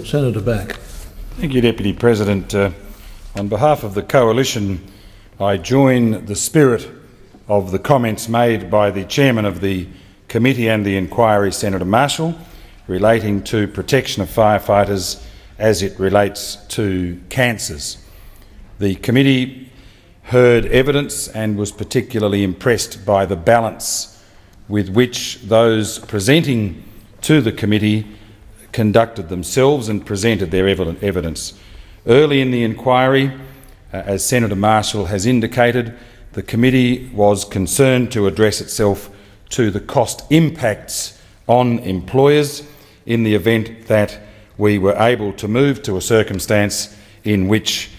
Senator Back. Thank you, Deputy President. On behalf of the Coalition, I join the spirit of the comments made by the Chairman of the Committee and the Inquiry, Senator Marshall, relating to protection of firefighters as it relates to cancers. The committee heard evidence and was particularly impressed by the balance with which those presenting to the committee conducted themselves and presented their evidence. Early in the inquiry, as Senator Marshall has indicated, the committee was concerned to address itself to the cost impacts on employers in the event that we were able to move to a circumstance in which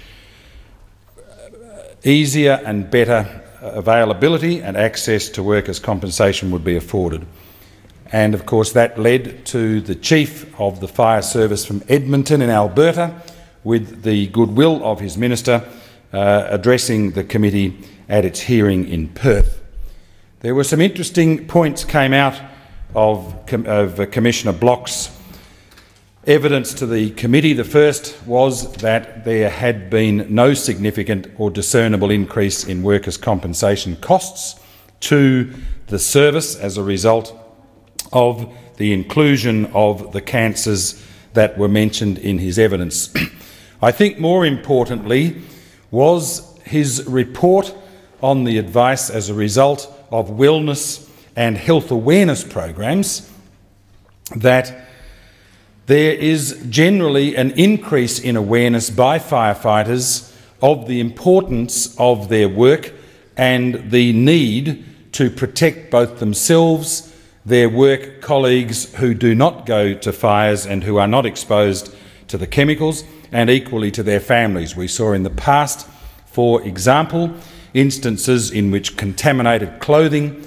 easier and better availability and access to workers' compensation would be afforded. And of course that led to the Chief of the Fire Service from Edmonton in Alberta, with the goodwill of his minister, addressing the committee at its hearing in Perth. There were some interesting points came out of Commissioner Block's evidence to the committee. The first was that there had been no significant or discernible increase in workers' compensation costs to the service as a result of the inclusion of the cancers that were mentioned in his evidence. I think more importantly was his report on the advice as a result of wellness and health awareness programs that there is generally an increase in awareness by firefighters of the importance of their work and the need to protect both themselves, their work colleagues who do not go to fires and who are not exposed to the chemicals, and equally to their families. We saw in the past, for example, instances in which contaminated clothing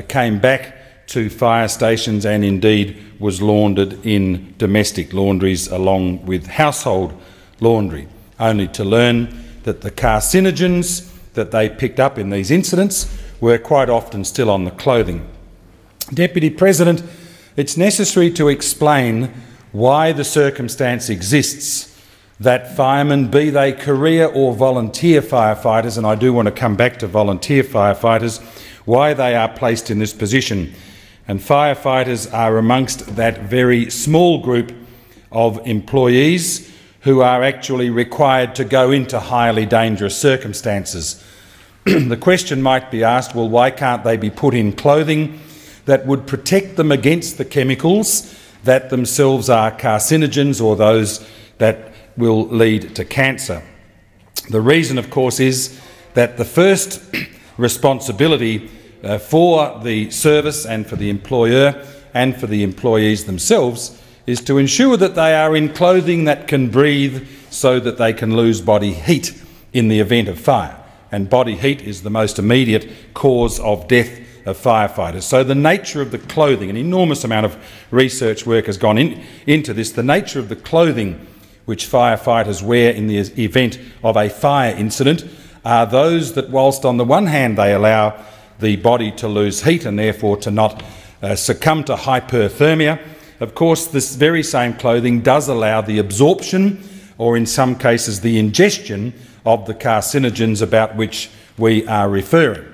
came back to fire stations and indeed was laundered in domestic laundries along with household laundry, only to learn that the carcinogens that they picked up in these incidents were quite often still on the clothing. Deputy President, it's necessary to explain why the circumstance exists that firemen, be they career or volunteer firefighters, and I do want to come back to volunteer firefighters, why they are placed in this position. And firefighters are amongst that very small group of employees who are actually required to go into highly dangerous circumstances. The question might be asked, well, why can't they be put in clothing that would protect them against the chemicals that themselves are carcinogens or those that will lead to cancer? The reason, of course, is that the first responsibility for the service and for the employer and for the employees themselves is to ensure that they are in clothing that can breathe so that they can lose body heat in the event of fire. And body heat is the most immediate cause of death of firefighters. So the nature of the clothing, an enormous amount of research work has gone into this, the nature of the clothing which firefighters wear in the event of a fire incident are those that, whilst on the one hand they allow the body to lose heat and therefore to not succumb to hyperthermia, of course this very same clothing does allow the absorption, or in some cases the ingestion, of the carcinogens about which we are referring.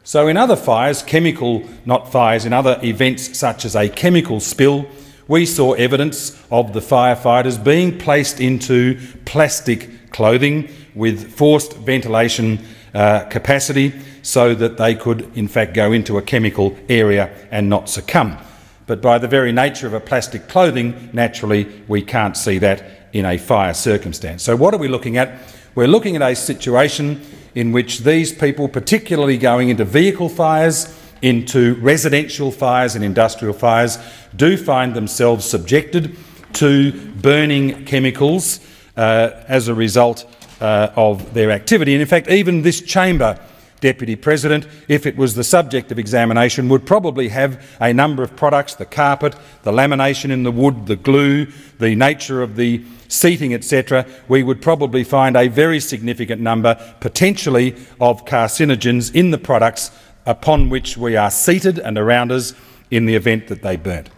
So in other fires, in other events such as a chemical spill, we saw evidence of the firefighters being placed into plastic clothing with forced ventilation capacity so that they could in fact go into a chemical area and not succumb. But by the very nature of a plastic clothing, naturally we can't see that in a fire circumstance. So what are we looking at? We're looking at a situation in which these people, particularly going into vehicle fires, into residential fires and industrial fires, do find themselves subjected to burning chemicals as a result of their activity. And in fact, even this chamber, Deputy President, if it was the subject of examination, would probably have a number of products, the carpet, the lamination in the wood, the glue, the nature of the seating, etc. We would probably find a very significant number, potentially, of carcinogens in the products upon which we are seated and around us in the event that they burnt.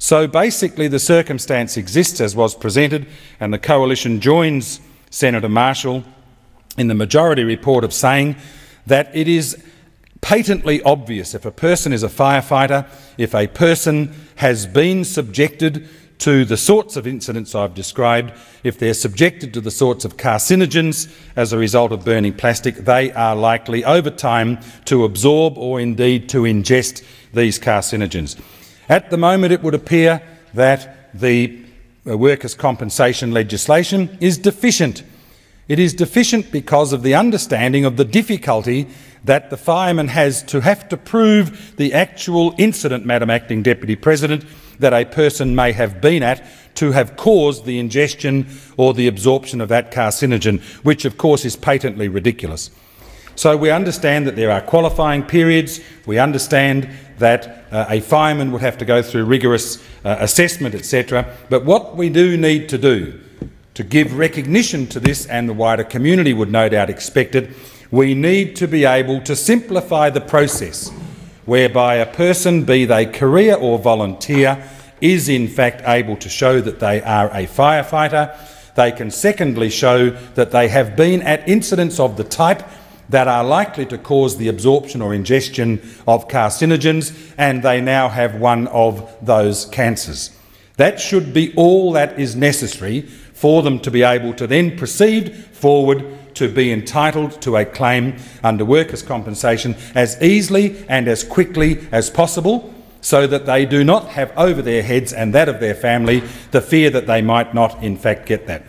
So basically the circumstance exists as was presented, and the Coalition joins Senator Marshall in the majority report of saying that it is patently obvious if a person is a firefighter, if a person has been subjected to the sorts of incidents I've described, if they're subjected to the sorts of carcinogens as a result of burning plastic, they are likely over time to absorb or indeed to ingest these carcinogens. At the moment it would appear that the workers' compensation legislation is deficient. It is deficient because of the understanding of the difficulty that the fireman has to have to prove the actual incident, Madam Acting Deputy President, that a person may have been at to have caused the ingestion or the absorption of that carcinogen, which of course is patently ridiculous. So we understand that there are qualifying periods. We understand that a fireman would have to go through rigorous assessment, etc. But what we do need to do to give recognition to this, and the wider community would no doubt expect it, we need to be able to simplify the process whereby a person, be they career or volunteer, is in fact able to show that they are a firefighter. They can secondly show that they have been at incidents of the type that are likely to cause the absorption or ingestion of carcinogens, and they now have one of those cancers. That should be all that is necessary for them to be able to then proceed forward to be entitled to a claim under workers' compensation as easily and as quickly as possible, so that they do not have over their heads and that of their family the fear that they might not in fact get that.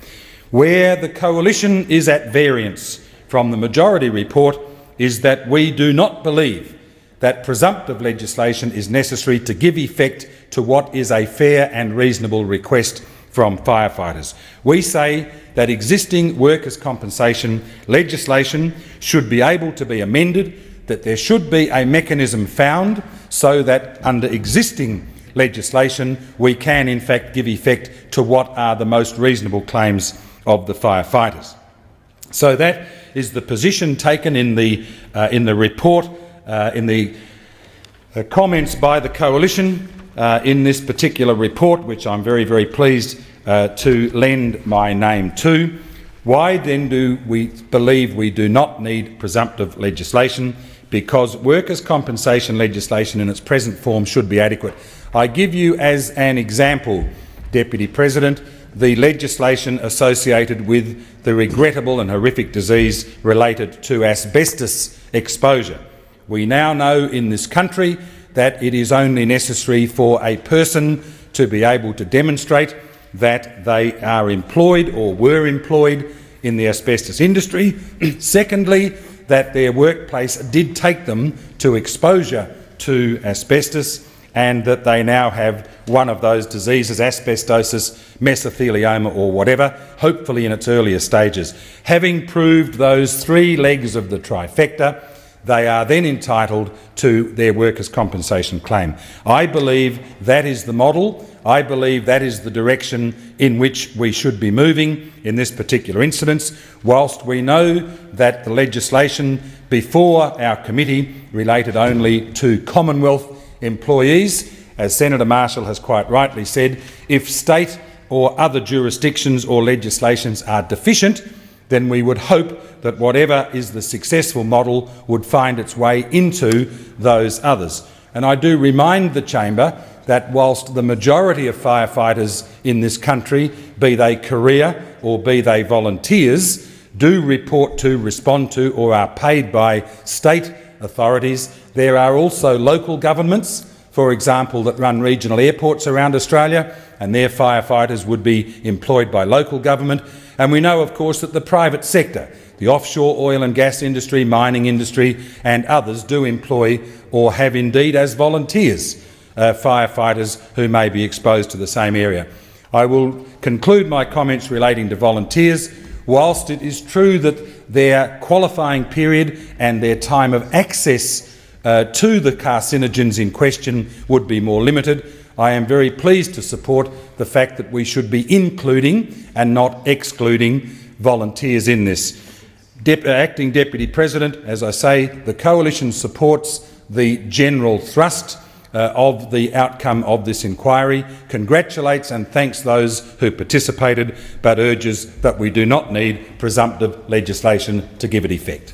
Where the Coalition is at variance from the majority report is that we do not believe that presumptive legislation is necessary to give effect to what is a fair and reasonable request from firefighters. We say that existing workers' compensation legislation should be able to be amended, that there should be a mechanism found so that under existing legislation we can in fact give effect to what are the most reasonable claims of the firefighters. So that is the position taken in the report, in the comments by the Coalition in this particular report, which I'm very, very pleased to lend my name to. Why then do we believe we do not need presumptive legislation? Because workers' compensation legislation in its present form should be adequate. I give you as an example, Deputy President, the legislation associated with the regrettable and horrific disease related to asbestos exposure. We now know in this country that it is only necessary for a person to be able to demonstrate that they are employed or were employed in the asbestos industry. Secondly, that their workplace did take them to exposure to asbestos, and that they now have one of those diseases, asbestosis, mesothelioma or whatever, hopefully in its earlier stages. Having proved those three legs of the trifecta, they are then entitled to their workers' compensation claim. I believe that is the model. I believe that is the direction in which we should be moving in this particular instance, whilst we know that the legislation before our committee related only to Commonwealth employees. As Senator Marshall has quite rightly said, if state or other jurisdictions or legislations are deficient, then we would hope that whatever is the successful model would find its way into those others. And I do remind the chamber that whilst the majority of firefighters in this country, be they career or be they volunteers, do report to, respond to or are paid by state authorities, there are also local governments, for example, that run regional airports around Australia, and their firefighters would be employed by local government. And we know, of course, that the private sector, the offshore oil and gas industry, mining industry and others do employ or have indeed as volunteers firefighters who may be exposed to the same area. I will conclude my comments relating to volunteers. Whilst it is true that their qualifying period and their time of access to the carcinogens in question would be more limited, I am very pleased to support the fact that we should be including and not excluding volunteers in this. Acting Deputy President, as I say, the Coalition supports the general thrust of the outcome of this inquiry, congratulates and thanks those who participated, but urges that we do not need presumptive legislation to give it effect.